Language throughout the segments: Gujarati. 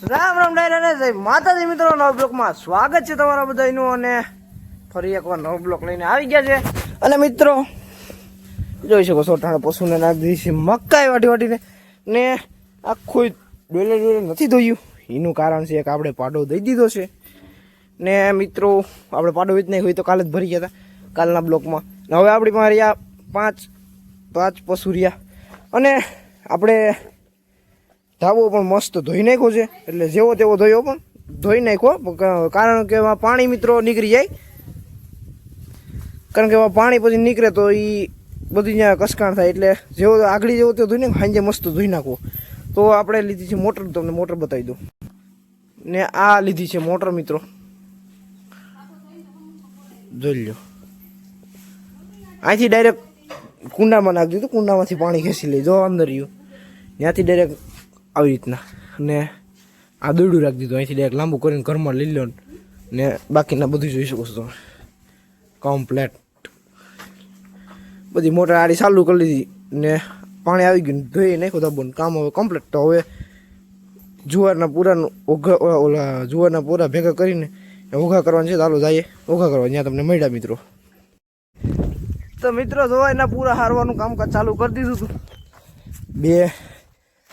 રામ રામ ડાયરા ને જય માતાજી મિત્રો, નવા બ્લોકમાં સ્વાગત છે તમારા બધાનું. અને ફરી એકવાર નવો બ્લોક લઈને આવી ગયા છે. અને મિત્રો જોઈ શકો છો, ટાણે પશુને નાખી દીધી છે મકાઈ વાટીને ને આખું ડોલે નથી ધોયું. એનું કારણ છે કે આપણે પાડો દઈ દીધો છે ને મિત્રો, આપણે પાડો વેચ નહીં હોય તો કાલે જ ભરી ગયા હતા કાલના બ્લોકમાં. હવે આપણી પાસે રહ્યા પાંચ પશુ રહ્યા. અને આપણે ધાબો પણ મસ્ત ધોઈ નાખ્યો છે, એટલે જેવો તેવો ધોયો પણ ધોઈ નાખ્યો. કારણ કે એમાં પાણી મિત્રો નીકળી જાય, કારણ કે એમાં પાણી પછી નીકળે તો એ બધી ત્યાં કસકાણ થાય. એટલે જેવો આગળ જેવો તેવો ધોઈ નાખો, સાંજે મસ્ત ધોઈ નાખો. તો આપણે લીધી છે મોટર, તમને મોટર બતાવી દઉં ને. આ લીધી છે મોટર મિત્રો, જોઈ લો. અહીંથી ડાયરેક્ટ કુંડામાં નાખી દીધું, કુંડામાંથી પાણી ખેંચી લઈ, જો અંદર રહ્યું ત્યાંથી ડાયરેક્ટ આવી રીતના. ને આ દોરડું રાખી દીધું, અહીંથી ડાયરેક્ટ લાંબુ કરીને ઘરમાં લઈ લો ને બાકીના બધું જોઈ શકો છો તમે. કમ્પ્લેટ બધી મોટર આડી ચાલુ કરી લીધી ને પાણી આવી ગયું, ધોઈ નાખ્યું ધાબોનું કામ હવે કમ્પ્લેટ. તો હવે જુવારના પૂરાનું ઓલા જુવારના પૂરા ભેગા કરીને ઓઘા કરવાનું છે. ચાલો જઈએ ઓઘા કરવા, ત્યાં તમને મળ્યા મિત્રો. તો મિત્રો જુવારના પૂરા હારવાનું કામકાજ ચાલુ કરી દીધું હતું. બે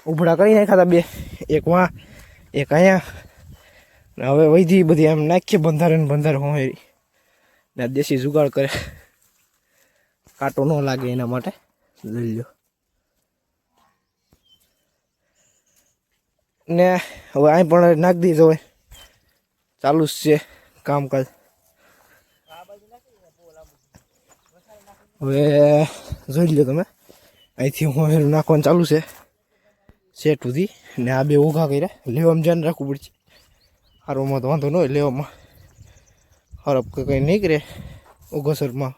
ઉભડા કરી નાખ્યા હતા, બે એક વાં એક અહીંયા. હવે વૈધી બધી એમ નાખીએ બંધારે ને બંધારે હોય ને દેશી જુગાડ કરે, કાંટો ન લાગે એના માટે. લઈ લો ને હવે અહીં પણ નાખી દીધો, હોય ચાલુ જ છે કામકાજ. હવે જોઈ લો તમે, અહીંથી હું નાખવાનું ચાલુ છે સેટ સુધી. ને આ બે ઊભા કર્યા, લેવામાં ધ્યાન રાખવું પડશે. હારોમાં તો વાંધો ન હોય, લેવામાં હરપ કંઈ નીકળે ઓઘસરમાં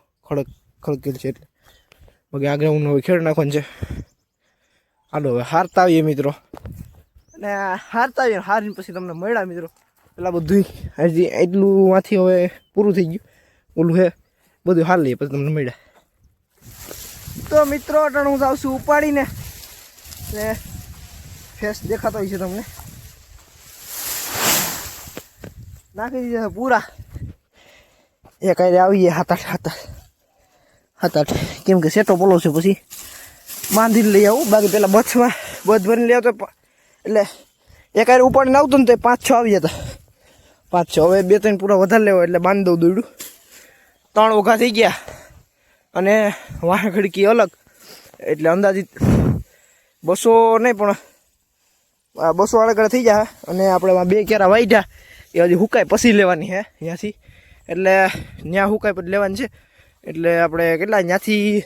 ખડકેલ છે એટલે બાકી આગળ હું હવે ખેડ નાખવાનું છે. હાલો હવે હારતા આવીએ મિત્રો. અને હારતા આવીએ, હારીને પછી તમને મળ્યા મિત્રો. પેલા બધું હજી એટલું માંથી હવે પૂરું થઈ ગયું, ઓલું હે બધું હાર લઈએ પછી તમને મળ્યા. તો મિત્રો અટાણે હું જાઉં છું ઉપાડીને, ને ફેસ દેખાતો હોય છે તમને. નાખી દીધા પૂરા, એક આરે આવીએ 7-8 કેમ કે સેટો પોલો છે, પછી બાંધીને લઈ આવું. બાકી પેલા બથમાં બધ ભરીને લઈ આવતો, એટલે એક આરે ઉપાડીને આવતો ને તો 5-6 આવી જતા. 5-6 હવે 2-3 પૂરા વધારે લેવા એટલે બાંધી દઉં દોડ્યું. 3 ઓઘા થઈ ગયા અને વાહ ખડકી અલગ, એટલે અંદાજિત 200 નહીં પણ 200 આગળ થઈ જાય. અને આપણે 2 ક્યારા વાઈઢા એ હજી હુકાય પછી લેવાની હે ત્યાંથી, એટલે ત્યાં હુકાય પછી લેવાની છે. એટલે આપણે કેટલા ત્યાંથી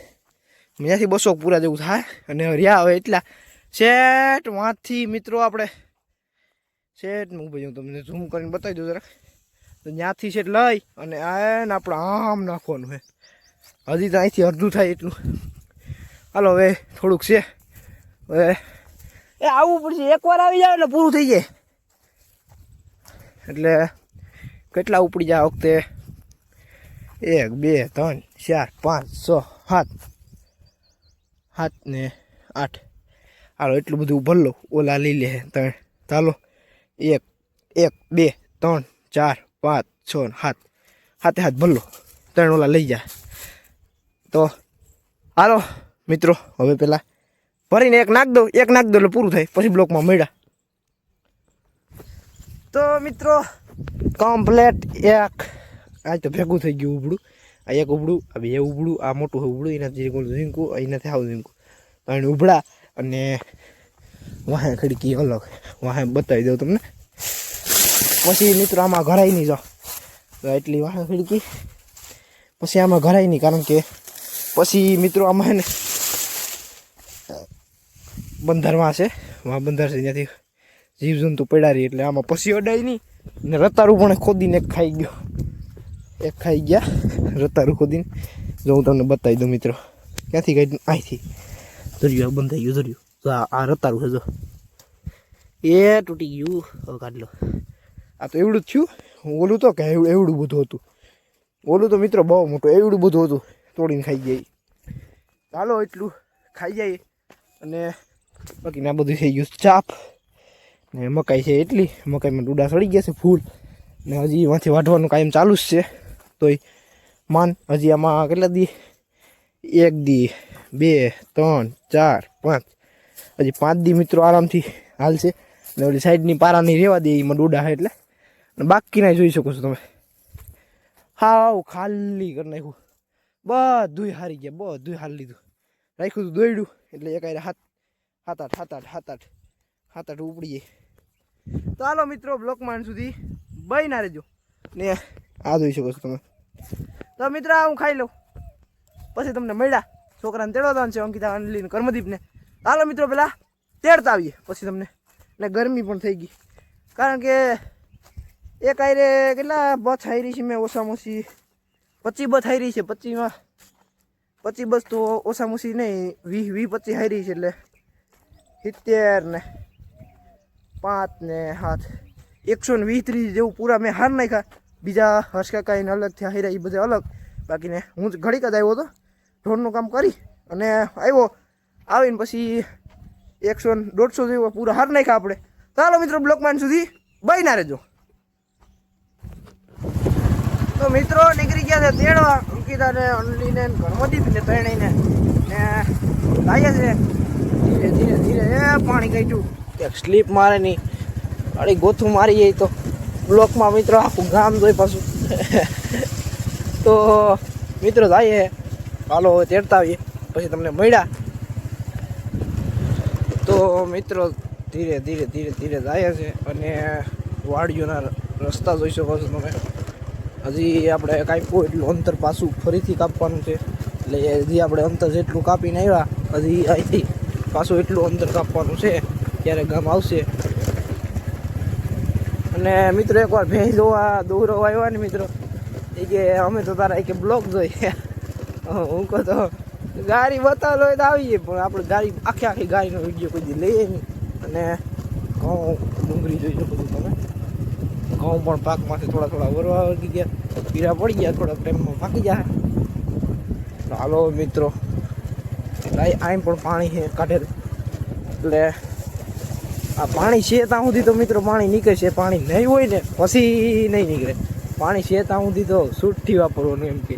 200 પૂરા જેવું થાય. અને રહ્યા હવે એટલા સેટ વાંથી મિત્રો, આપણે સેટ હું ભાઈ તમને ઝૂમ કરીને બતાવી દઉં જરાક. તો ત્યાંથી સેટ લઈ અને આ આપણે આમ નાખવાનું છે. હજી તો અહીંથી અડધું થાય એટલું. હાલો હવે થોડુંક છે, હવે એ આવવું પડશે. એકવાર આવી જાય એટલે પૂરું થઈ જાય. એટલે કેટલા ઉપડી જાય આ વખતે? 1 2 3 4 5 6 7 ને 8. હાલો એટલું બધું ભર લો, ઓલા લઈ લે 3. ચાલો 1 2 3 4 5 6 7 ભર લો, 3 ઓલા લઈ જાય. તો હાલો મિત્રો હવે પેલા ભરીને એક નાખ દો એટલે પૂરું થાય, પછી બ્લોકમાં મળ્યા. તો મિત્રો કમ્પ્લેટ એક આજ તો ભેગું થઈ ગયું ઉભડું. આ એક ઉભડું, આ બે ઉભડું, આ મોટું ઉભડું, એનાથી ઝીંકું, એનાથી આવું ઝીંકું, ત્રણ ઉભડા. અને વાહે ખડકી અલગ, વાહે બતાવી દઉં તમને. પછી મિત્રો આમાં ઘરાઈ નહીં, જાઓ તો એટલી વાહે ખડકી. પછી આમાં ઘરાય નહીં, કારણ કે પછી મિત્રો આમાં હે ને બંધારમાં છે, વાં બંધાર છે, ત્યાંથી જીવજંતુ પડ્યા રહી. એટલે આમાં પછી અડાય નહીં. ને રતારું પણ ખોદીને એક ખાઈ ગયા રતારું ખોદીને. જો હું તમને બતાવી દઉં મિત્રો, ક્યાંથી કાંઈ અહીંથી ધર્યું બંધાઈ ગયું, ધર્યું. તો આ રતારું છે, જો એ તૂટી ગયું. હવે કાઢ લો. આ તો એવડું જ થયું. ઓલું તો કે એવડું બધું હતું, ઓલું તો મિત્રો બહુ મોટું એવડું બધું હતું, તોડીને ખાઈ જાય. ચાલો એટલું ખાઈ જાય. અને બાકી ના બધું થઈ ગયું ચાપ ને મકાઈ છે એટલી, મકાઈમાં ડૂડા સડી ગયા છે ફૂલ, ને હજી એમાંથી વાઢવાનું કાયમ ચાલુ જ છે. તોય માન હજી આમાં કેટલા દી, 1 દી 2 3 4 5, હજી 5 દી મિત્રો આરામથી હાલશે. ને ઓલી સાઈડની પારાની રહેવા દે, એમાં ડૂડા છે એટલે. અને બાકીના જોઈ શકો છો તમે, હાવ ખાલી કરી નાખ્યું, બધુંય હારી ગયા, બધુંય હારી લીધું. રાખ્યું હતું દોડ્યું એટલે એક આરે 7 8 ઉપડી જાય. તો હાલો મિત્રો બ્લોકમાં સુધી બઈ ના રહેજો ને આ જોઈ શકો છો તમે. તો મિત્રો હું ખાઈ લઉં, પછી તમને મળ્યા. છોકરાને તેડવા જવાનું છે, અંકિતા અંજલિને કર્મદીપને. હાલો મિત્રો પેલા તેડતા આવીએ પછી તમને. ને ગરમી પણ થઈ ગઈ, કારણ કે એક આયરે કેટલા બસ હારી છે મેં, ઓછામાં ઓછી 25 બસ હારી છે. 25 બસ તો ઓછામાં ઓછી નહીં, 20 25 હારી છે. એટલે 70 ને 5 ને 7 120 જેવું પૂરા મેં હાર નાખ્યા. બીજા હર્ષકાકાઈને અલગથી હાર્યા, એ બધા અલગ. બાકીને હું જ ઘડીક જ આવ્યો હતો, ઢોરનું કામ કરી અને આવ્યો. આવીને પછી 100 150 જેવો પૂરા હાર નાખ્યા આપણે. ચાલો મિત્રો બ્લોકમાં સુધી બઈ ના રહેજો. તો મિત્રો નીકળી ગયા છે તેડવા અંકિતાને, અનલીને, કર્મદીપને, ત્રણેયને. ને લાગ્યા છે ધીરે ધીરે. એ પાણી કાઢ્યું કે સ્લીપ મારે નહીં, અરે ગોથું મારી જાય તો બ્લોકમાં મિત્રો આખું ગામ જોઈ પાછું. તો મિત્રો જઈએ, હાલો તેડતા આવીએ પછી તમને મળ્યા. તો મિત્રો ધીરે ધીરે જાય છે અને વાડીઓના રસ્તા જોઈ શકો છો તમે. હજી આપણે કાપ્યું એટલું અંતર પાછું ફરીથી કાપવાનું છે. એટલે હજી આપણે અંતર જેટલું કાપીને આવ્યા, હજી અહીંથી પાછું એટલું અંતર કાપવાનું છે, ત્યારે ગામ આવશે. અને મિત્રો એકવાર ભેંસ જોવા દોરો આવ્યા ને મિત્રો, એ કે અમે તો તારા કે બ્લોક જોઈએ. હું કહું તો ગાડી બતાવેલો હોય તો આવીએ, પણ આપણે ગાડી આખી ગાડીનો વિડીયો કોઈ દી લઈએ નહીં. અને ઘઉં ડુંગળી જોઈ શકો છો તમે, ઘઉં પણ પાકમાંથી થોડા વરવા વળગી ગયા, પીરા પડી ગયા, થોડાક ટાઈમમાં પાકી જાય. તો હાલો મિત્રો, આમ પણ પાણી છે કાઢેલું, એટલે આ પાણી છે ત્યાં સુધી તો મિત્રો પાણી નીકળે છે. પાણી નહીં હોય ને પછી નહીં નીકળે. પાણી છે ત્યાં સુધી તો છૂટથી વાપરવાનું, એમ કે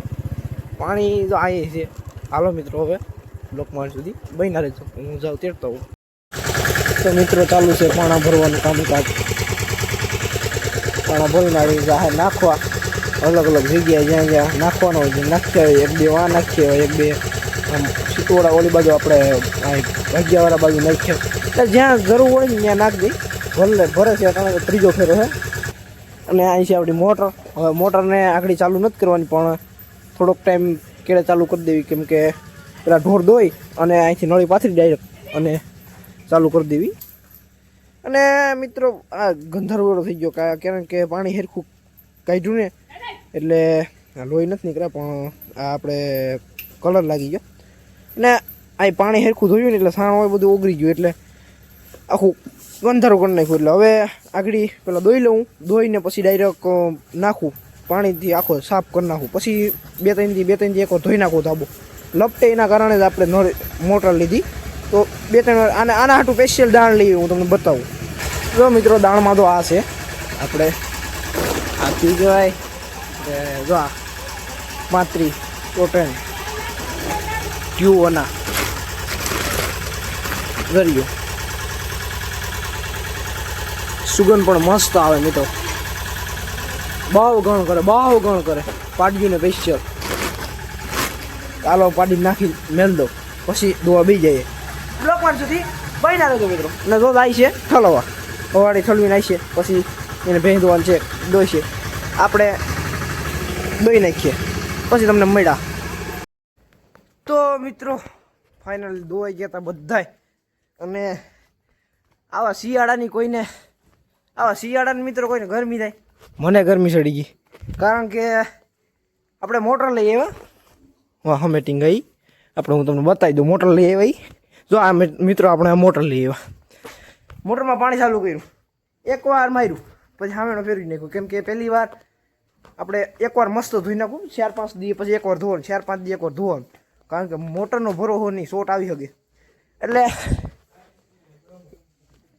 પાણી તો આ છે. હાલો મિત્રો હવે બ્લોકમાં સુધી બન્યા રહેજો, હું જાઉં તેડતો હોઉં. તો મિત્રો ચાલુ છે પાણા ભરવાનું કામકાજ. પાણા ભરીને આવી જાહેર નાખવા અલગ અલગ જગ્યાએ, જ્યાં જ્યાં નાખવાનો હોય ત્યાં નાખ્યા હોય. 1 2 આ નાખ્યા હોય, 1 2 આમ સિટોડા ઓલી બાજુ આપણે ભાગ્યાવાળા બાજુ નાખ્યા. એટલે જ્યાં જરૂર હોય ને ત્યાં નાખી દઈ. ભરે છે કારણ કે 3જો ફેરો છે. અને અહીં છે આપણી મોટર. હવે મોટરને આગળ ચાલુ નથી કરવાની, પણ થોડોક ટાઈમ કેળે ચાલુ કરી દેવી, કેમ કે પેલા ઢોર દોઈ અને અહીંથી નળી પાથરી ડાયરેક્ટ અને ચાલુ કરી દેવી. અને મિત્રો આ ગંધારવેળો થઈ ગયો, કારણ કે પાણી હેરખું કાઢ્યું ને એટલે લોહી નથી નીકળ્યા, પણ આ આપણે કલર લાગી ગયો. અને આ પાણી હેરખું ધોયું ને એટલે સાણ હોય બધું ઓગળી ગયું, એટલે આખું ગંધારું કરી નાખ્યું. એટલે હવે આગળ પેલા દોઈ લઉં, દોઈને પછી ડાયરેક્ટ નાખું પાણીથી, આખો સાફ કરી નાખું. પછી 2 3 દી એકવાર ધોઈ નાખું ધાબો. લપટે એના કારણે જ આપણે મોટર લીધી. તો 2 3 વાર આના હાટું સ્પેશિયલ દાણ લઈએ, હું તમને બતાવું. જો મિત્રો દાણમાં તો આ છે આપણે આ પી કહેવાય. જો આ 35 ટોટલ ટ્યુઓના ગરિયો, સુગંધ પણ મસ્ત આવે મિત્રો. બહુ ગણ કરે પાડ્યું ને સ્પેશિયલ. ચાલો પાડી નાખી મેલ દો, પછી દોવા બી જાય. બ્લોકમાં સુધી બઈ ના રહેજો મિત્રો. અને જો આવી છે ઠલવા, હવાડી ઠલવીને આવી છે, પછી એને ભેંસ દોવાનું છે, દોઈ છે, આપણે દોઈ નાખીએ પછી તમને મળ્યા. તો મિત્રો ફાઇનલી દોવાઈ ગયા હતા બધાય. અને આવા શિયાળાની મિત્રો કોઈને ગરમી થાય. મને ગરમી ચડી ગઈ, કારણ કે આપણે મોટર લઈ આવ્યા. વાહ હમેટિંગ ગઈ આપણે, હું તમને બતાવી દઉં. મોટર લઈ આવ્યા. જો આ મિત્રો આપણે આ મોટર લઈ આવ્યા. મોટરમાં પાણી ચાલુ કર્યું, એકવાર માર્યું, પછી સામેનો ફેરવી નાખ્યું. કેમ કે પહેલી વાર આપણે એકવાર મસ્ત ધોઈ નાખું, 4 5 દી પછી એકવાર ધોવાનું, 4 5 દી એકવાર ધોવાનું. કારણ કે મોટરનો ભરોસો નહીં, શોર્ટ આવી શકે. એટલે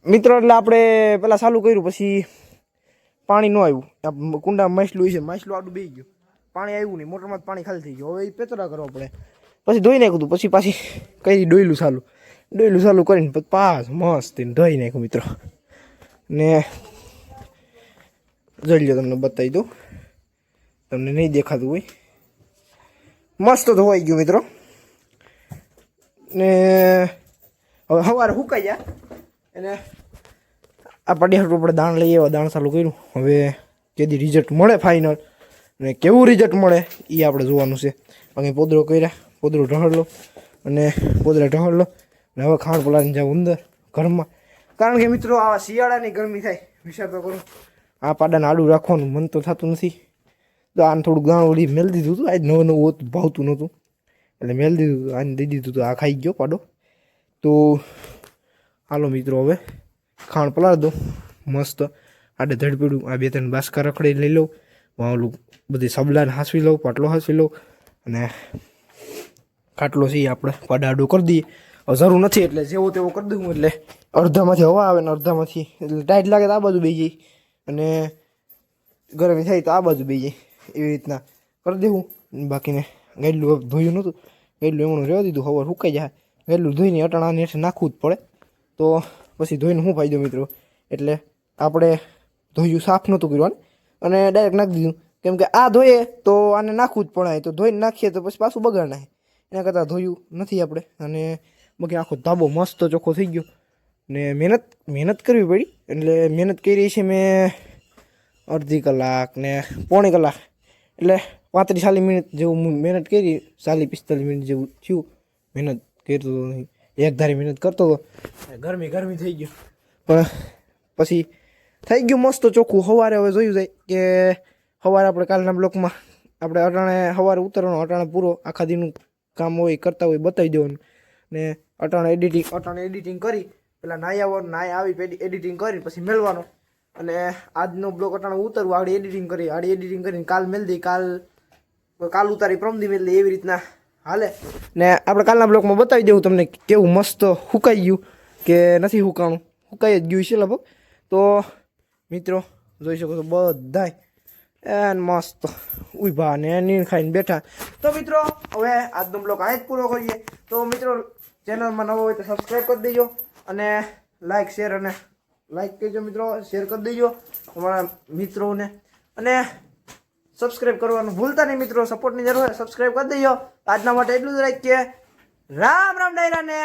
મિત્રો એટલે આપણે પેલા ચાલુ કર્યું પછી પાણી ન આવ્યું કુંડામાં માછલું છે માછલું આડું બેસી ગયું પાણી આવ્યું નહીં મોટરમાં પાણી ખાલી થઈ ગયું હવે એ પેતરા કરવા પડે પછી ધોઈ નાખ્યું હતું પછી પાછી કઈ ડોયલું ચાલુ કરીને પછી પાસ મસ્ત ધોઈ નાખ્યું મિત્રો ને જોઈ લો તમને બતાવી દઉં તમને નહીં દેખાતું હોય મસ્ત ધોવાઈ ગયું મિત્રો ને હવે સવારે સુકાઈ જાય અને આ પડિયાટું આપણે દાણ લઈએ એવા દાણ ચાલુ કર્યું હવે કેદી રિઝલ્ટ મળે ફાઇનલ અને કેવું રિઝલ્ટ મળે એ આપણે જોવાનું છે બાકી પોદરો કર્યા પોદરો ઢહળલો અને પોદરા ઢહળલો અને હવે ખાણ પલાળીને જાવ અંદર ઘરમાં કારણ કે મિત્રો આવા શિયાળાની ગરમી થાય વિચાર તો કરો આ પાડાને આડું રાખવાનું મન તો થતું નથી તો આને થોડુંક દાણ ઓળી મેળ દીધું હતું આજ નવું નવું ભાવતું નહોતું એટલે મેળ દીધું હતું આને દઈ દીધું હતું આ ખાઈ ગયો પાડો તો હાલો મિત્રો હવે ખાણ પલાળ દો મસ્ત આડે ધડપીડું આ 2-3 બાસકા રખડી લઈ લઉં ઓલું બધી સબલાને હાંસવી લઉં પાટલો હાંસવી લઉં અને ખાટલો છે આપણે પાડા આડું કરી દઈએ જરૂર નથી એટલે જેવો તેવો કરી દઉં એટલે અડધામાંથી હવા આવે ને અડધામાંથી એટલે ટાઈટ લાગે તો આ બાજુ બેસી જાય અને ગરમી થાય તો આ બાજુ બેસી જાય એવી રીતના કરી દેવું બાકીને ગેડલું ધોયું નહોતું ગેડલું એમનું રહેવા દીધું ખબર સુકાઈ જાય ગેડલું ધોઈને અટાણાને હેઠળ નાખવું જ પડે તો પછી ધોઈને શું ફાયદો મિત્રો એટલે આપણે ધોયું સાફ નહોતું કર્યું અને ડાયરેક્ટ નાખી દીધું કેમ કે આ ધોઈએ તો આને નાખવું જ પડે તો ધોઈને નાખીએ તો પછી પાછું બગાડ નાખે એના કરતાં ધોયું નથી આપણે અને બાકી આખો ધાબો મસ્ત ચોખ્ખો થઈ ગયો ને મહેનત કરવી પડી એટલે મહેનત કરી છે મેં અડધી કલાક ને પોણી કલાક એટલે 35-40 મિનિટ જેવું મહેનત કરી 40-45 મિનિટ જેવું થયું મહેનત કરતો હતો નહીં એકધારી મહેનત કરતો હતો ગરમી થઈ ગયો પણ પછી થઈ ગયું મસ્ત ચોખ્ખું સવારે હવે જોયું જાય કે સવારે આપણે કાલના બ્લોકમાં આપણે અટાણે સવારે ઉતરવાનો અટાણે પૂરો આખા દીનું કામ હોય કરતા હોય બતાવી દેવાનું ને અટાણે એડિટિંગ કરી પેલા નાહી આવવાનું નાહી આવી એડિટિંગ કરી પછી મેળવાનો અને આજનો બ્લોક અટાણે ઉતરવું આડી એડિટિંગ કરીને કાલ મેળ દઈ કાલ ઉતારી પ્રમદી મેળ દઈ એવી રીતના હાલે ને આપણે કાલના બ્લોકમાં બતાવી દેવું તમને કેવું મસ્ત સુકાઈ ગયું કે નથી સુકાણું સુકાઈ જ ગયું છે લગભગ તો મિત્રો જોઈ શકો છો બધાય એન મસ્ત ઉભા ને નીણ ખાઈને બેઠા તો મિત્રો હવે આજનો બ્લોગ આ જ પૂરો કરીએ તો મિત્રો ચેનલમાં નવો હોય તો સબસ્ક્રાઈબ કરી દેજો અને લાઈક કરજો મિત્રો શેર કરી દેજો તમારા મિત્રોને અને સબસ્ક્રાઈબ કરવાનું ભૂલતા નહીં મિત્રો સપોર્ટની જરૂર હોય સબસ્ક્રાઈબ કરી દેજો આજના માટે એટલું જ રાખીએ રામ રામ ડાયરાને